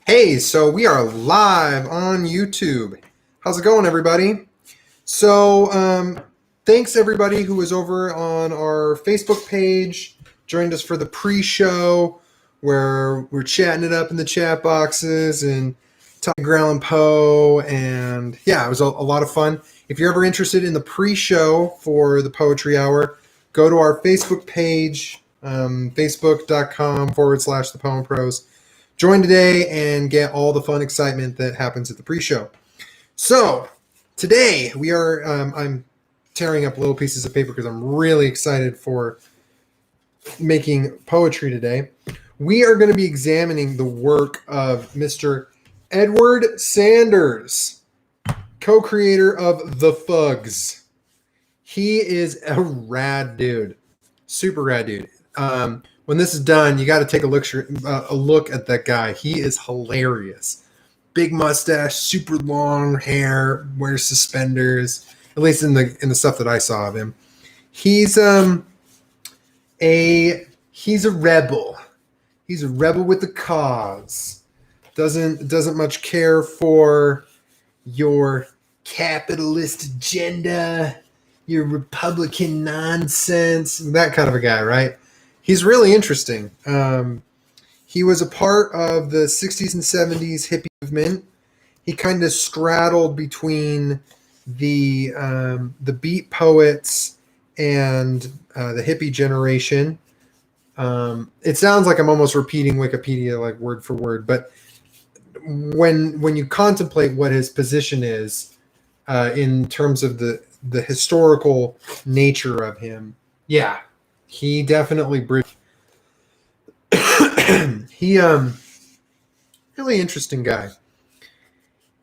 Hey, so we are live on YouTube. How's it going, everybody? So, thanks everybody who was over on our Facebook page, joined us for the pre-show, where we're chatting it up in the chat boxes and talking Edgar Allan Poe, and yeah, it was a lot of fun. If you're ever interested in the pre-show for the Poetry Hour, go to our Facebook page, facebook.com/the Poem Pros. Join today and get all the fun excitement that happens at the pre-show. So today we are, I'm tearing up little pieces of paper because I'm really excited for making poetry today. We are going to be examining the work of Mr. Edward Sanders, co-creator of the Fugs. He is a rad dude, super rad dude. When this is done, you got to take a look at that guy. He is hilarious. Big mustache, super long hair, wears suspenders. At least in the stuff that I saw of him, he's a rebel. He's a rebel with the cause. Doesn't much care for your capitalist agenda, your Republican nonsense, that kind of a guy, right? He's really interesting. He was a part of the 60s and 70s hippie movement. He kind of straddled between the beat poets and the hippie generation. It sounds like I'm almost repeating Wikipedia like word for word, but when you contemplate what his position is in terms of the historical nature of him, yeah, he definitely bridged. He really interesting guy.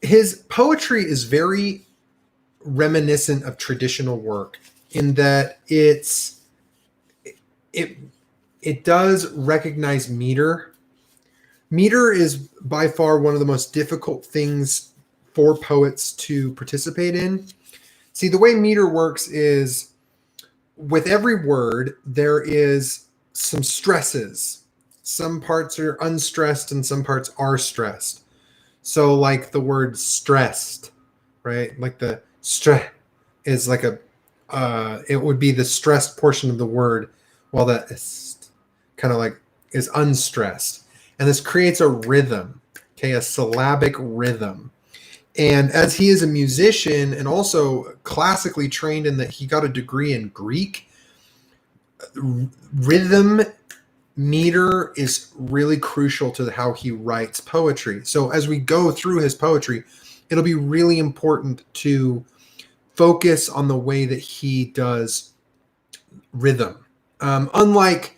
His poetry is very reminiscent of traditional work in that it does recognize meter. Meter is by far one of the most difficult things for poets to participate in. See, the way meter works is with every word, there is some stresses. Some parts are unstressed and some parts are stressed. So like the word stressed, right? Like the stress is like it would be the stressed portion of the word, while the kind of like is unstressed. And this creates a rhythm, okay, a syllabic rhythm. And as he is a musician and also classically trained in that he got a degree in Greek, rhythm meter is really crucial to how he writes poetry. So as we go through his poetry, it'll be really important to focus on the way that he does rhythm. Unlike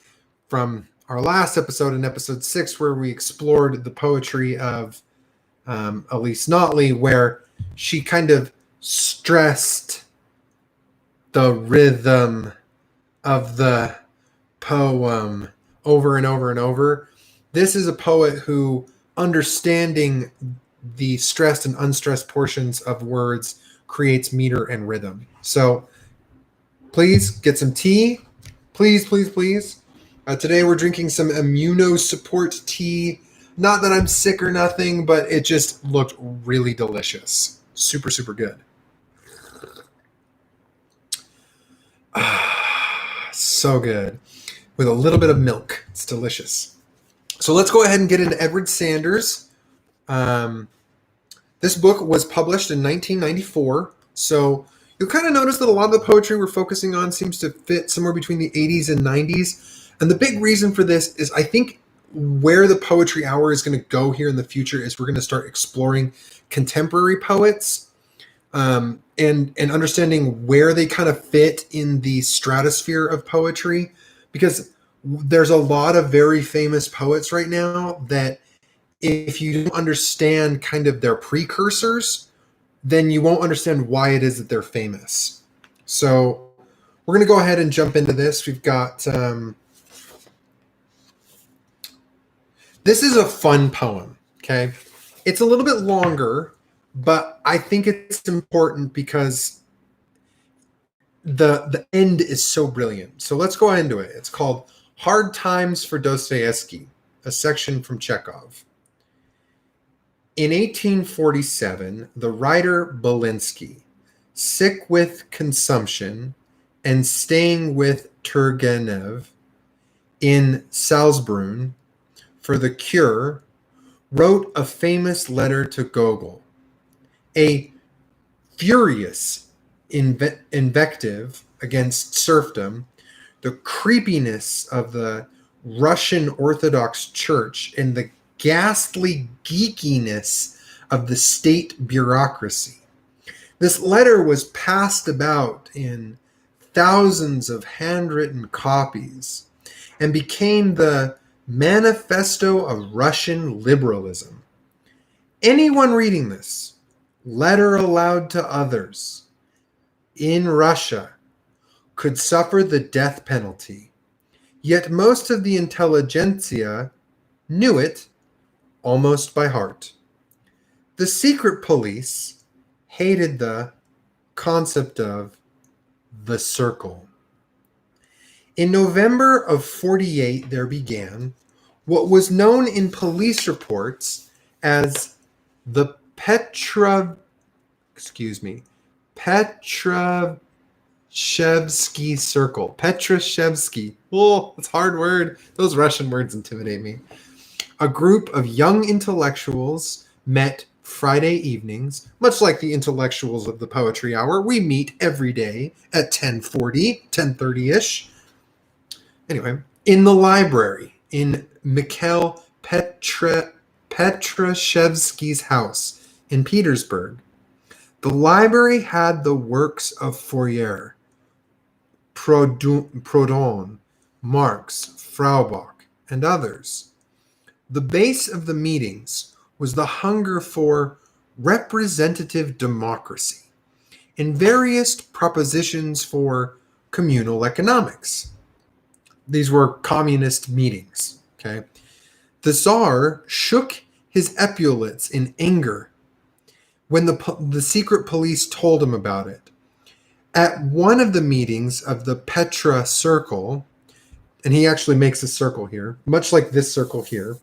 from our last episode in episode 6, where we explored the poetry of Elise Notley, where she kind of stressed the rhythm of the poem over and over and over. This is a poet who, understanding the stressed and unstressed portions of words, creates meter and rhythm. So please get some tea. Please, please, please. Today we're drinking some immunosupport tea. Not that I'm sick or nothing, but it just looked really delicious. Super, super good. So good. With a little bit of milk. It's delicious. So let's go ahead and get into Edward Sanders. This book was published in 1994. So you'll kind of notice that a lot of the poetry we're focusing on seems to fit somewhere between the 80s and 90s. And the big reason for this is I think where the Poetry Hour is going to go here in the future is we're going to start exploring contemporary poets and understanding where they kind of fit in the stratosphere of poetry, because there's a lot of very famous poets right now that if you don't understand kind of their precursors, then you won't understand why it is that they're famous. So we're going to go ahead and jump into this. We've got... this is a fun poem, okay? It's a little bit longer, but I think it's important because the end is so brilliant. So let's go into it. It's called Hard Times for Dostoevsky, a section from Chekhov. In 1847, the writer Belinsky, sick with consumption and staying with Turgenev in Salzbrunn for the cure, wrote a famous letter to Gogol, a furious invective against serfdom, the creepiness of the Russian Orthodox Church, and the ghastly geekiness of the state bureaucracy. This letter was passed about in thousands of handwritten copies and became the manifesto of Russian liberalism. Anyone reading this letter aloud to others in Russia could suffer the death penalty, yet most of the intelligentsia knew it almost by heart. The secret police hated the concept of the circle. In November of 48, there began what was known in police reports as the Petrashevsky Circle. Petrashevsky. Oh, it's a hard word. Those Russian words intimidate me. A group of young intellectuals met Friday evenings, much like the intellectuals of the Poetry Hour. We meet every day at 10:30-ish. Anyway, in the library in Mikhail Petrashevsky's house in Petersburg. The library had the works of Fourier, Proudhon, Marx, Feuerbach, and others. The base of the meetings was the hunger for representative democracy and various propositions for communal economics. These were communist meetings. Okay, the Tsar shook his epaulets in anger when the secret police told him about it. At one of the meetings of the Petra Circle, and he actually makes a circle here, much like this circle here,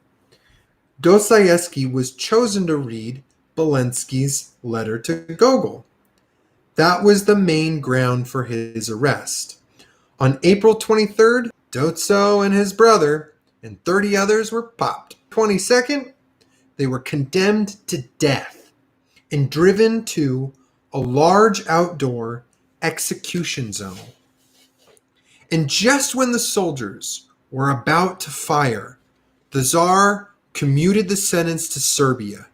Dostoevsky was chosen to read Belinsky's letter to Gogol. That was the main ground for his arrest. On April 23rd, Dotso and his brother and 30 others were popped. 22nd, they were condemned to death and driven to a large outdoor execution zone. And just when the soldiers were about to fire, the Tsar commuted the sentence to Siberia.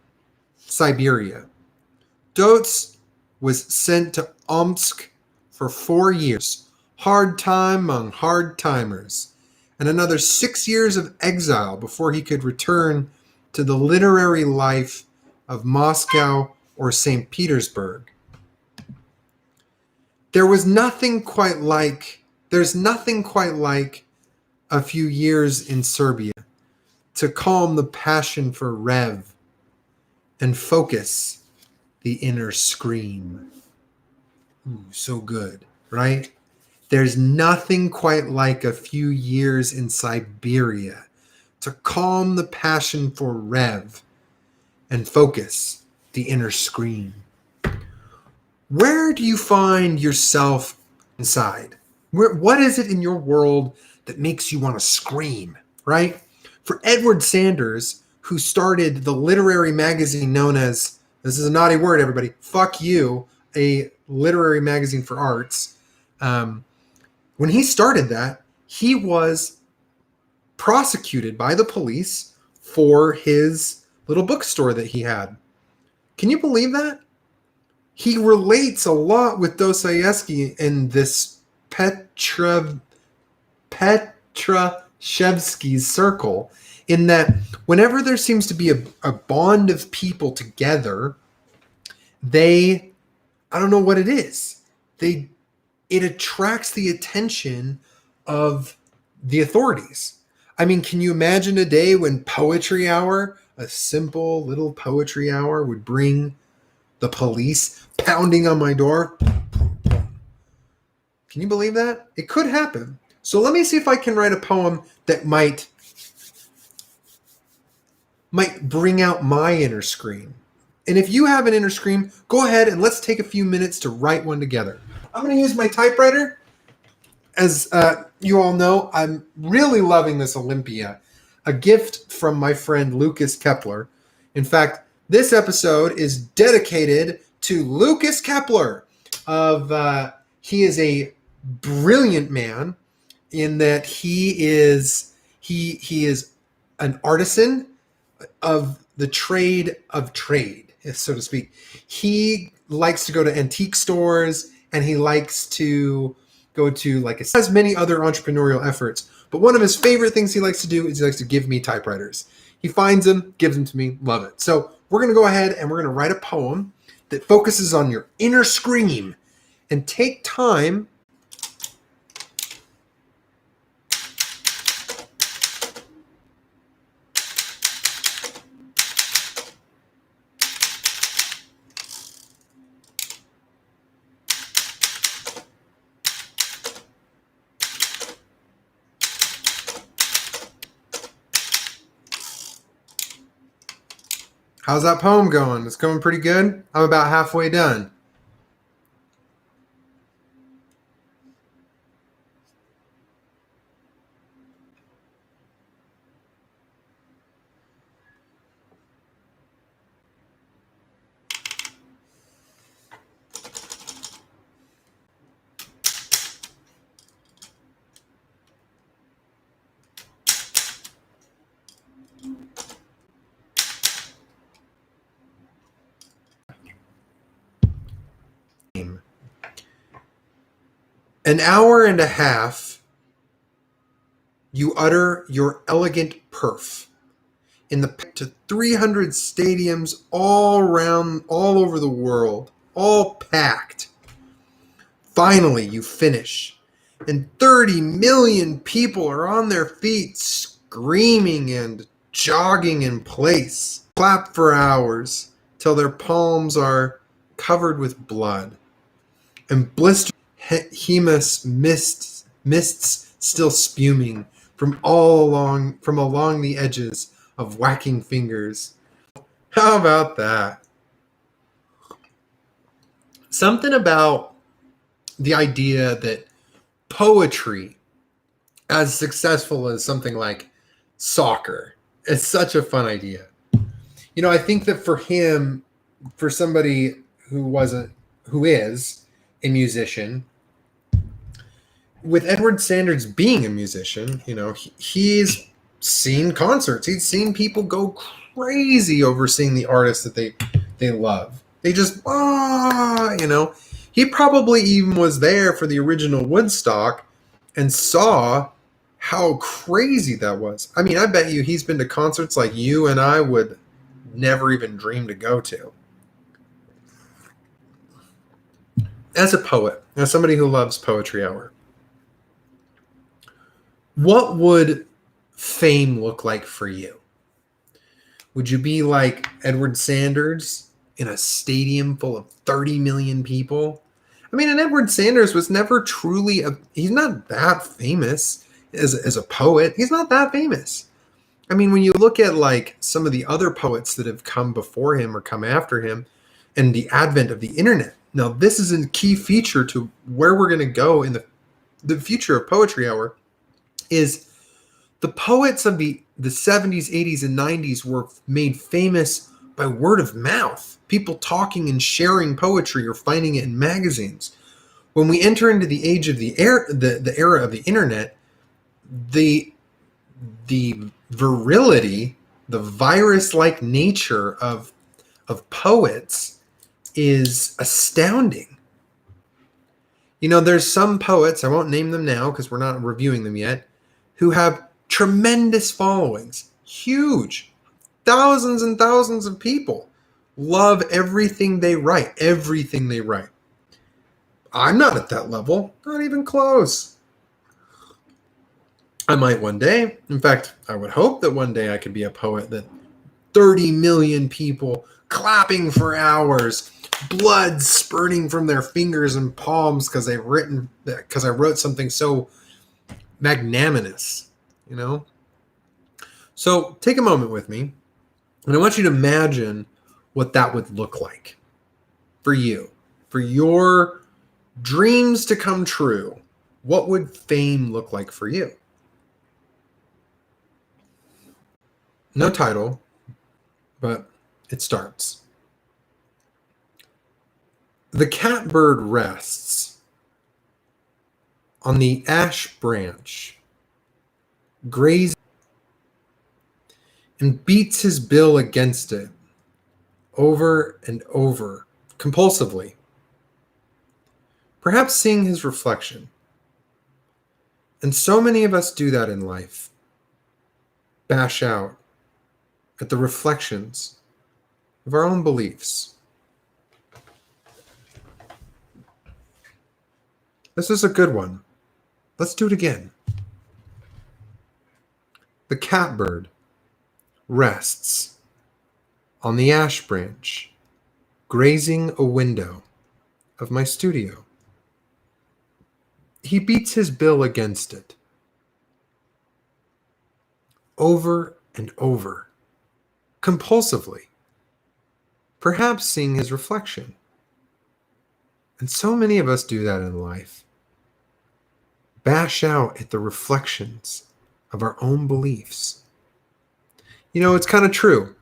Dots was sent to Omsk for 4 years, hard time among hard timers, and another 6 years of exile before he could return to the literary life of Moscow or St. Petersburg. There's nothing quite like a few years in Serbia to calm the passion for Rev and focus the inner scream. Ooh, so good, right? There's nothing quite like a few years in Siberia to calm the passion for Rev and focus the inner scream. Where do you find yourself inside? What is it in your world that makes you want to scream, right? For Edward Sanders, who started the literary magazine known as, this is a naughty word, everybody, Fuck You, a literary magazine for arts. When he started that, he was prosecuted by the police for his little bookstore that he had. Can you believe that? He relates a lot with Dostoevsky in this Petrashevsky's circle, in that whenever there seems to be a bond of people together, I don't know what it is. It attracts the attention of the authorities. I mean, can you imagine a day when Poetry Hour, a simple little poetry hour, would bring the police pounding on my door? Can you believe that? It could happen. So let me see if I can write a poem that might bring out my inner scream. And if you have an inner scream, go ahead and let's take a few minutes to write one together. I'm going to use my typewriter. As you all know, I'm really loving this Olympia, a gift from my friend Lucas Kepler. In fact, this episode is dedicated to Lucas Kepler. He is a brilliant man in that he is an artisan of the trade of trade, so to speak. He likes to go to antique stores, and he likes to go to has many other entrepreneurial efforts. But one of his favorite things he likes to do is he likes to give me typewriters. He finds them, gives them to me, love it. So we're going to go ahead and we're going to write a poem that focuses on your inner scream, and take time. How's that poem going? It's going pretty good. I'm about halfway done. An hour and a half, you utter your elegant perf in the to 300 stadiums all over the world, all packed. Finally, you finish, and 30 million people are on their feet, screaming and jogging in place. Clap for hours till their palms are covered with blood, and blistered hemus mists still spuming from along the edges of whacking fingers. How about that? Something about the idea that poetry, as successful as something like soccer, is such a fun idea. You know, I think that for him, for somebody who is a musician, with Edward Sanders being a musician, you know, he's seen concerts. He's seen people go crazy over seeing the artists that they love. They just, you know. He probably even was there for the original Woodstock and saw how crazy that was. I mean, I bet you he's been to concerts like you and I would never even dream to go to. As a poet, as somebody who loves Poetry Hour, what would fame look like for you? Would you be like Edward Sanders in a stadium full of 30 million people? I mean, and Edward Sanders was never truly he's not that famous as a poet. He's not that famous. I mean, when you look at like some of the other poets that have come before him or come after him, and the advent of the internet. Now, this is a key feature to where we're going to go in the future of Poetry Hour. Is the poets of the 70s, 80s, and 90s were made famous by word of mouth, people talking and sharing poetry or finding it in magazines. When we enter into the age of the era of the internet, the virility, the virus-like nature of poets is astounding. You know, there's some poets, I won't name them now because we're not reviewing them yet, who have tremendous followings, huge, thousands and thousands of people love everything they write, I'm not at that level, not even close. I might one day. In fact, I would hope that one day I could be a poet that 30 million people clapping for hours, blood spurting from their fingers and palms because I wrote something so magnanimous, you know? So take a moment with me, and I want you to imagine what that would look like for you, for your dreams to come true. What would fame look like for you? No title, but it starts. The catbird rests on the ash branch, grazing, and beats his bill against it over and over, compulsively, perhaps seeing his reflection. And so many of us do that in life, bash out at the reflections of our own beliefs. This is a good one. Let's do it again. The catbird rests on the ash branch, grazing a window of my studio. He beats his bill against it over and over, compulsively, perhaps seeing his reflection. And so many of us do that in life. Bash out at the reflections of our own beliefs. You know, it's kind of true.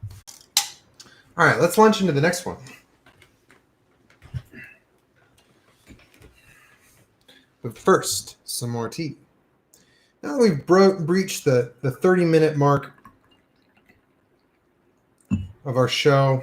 All right, let's launch into the next one. But first, some more tea. Now that we've breached the 30-minute mark of our show,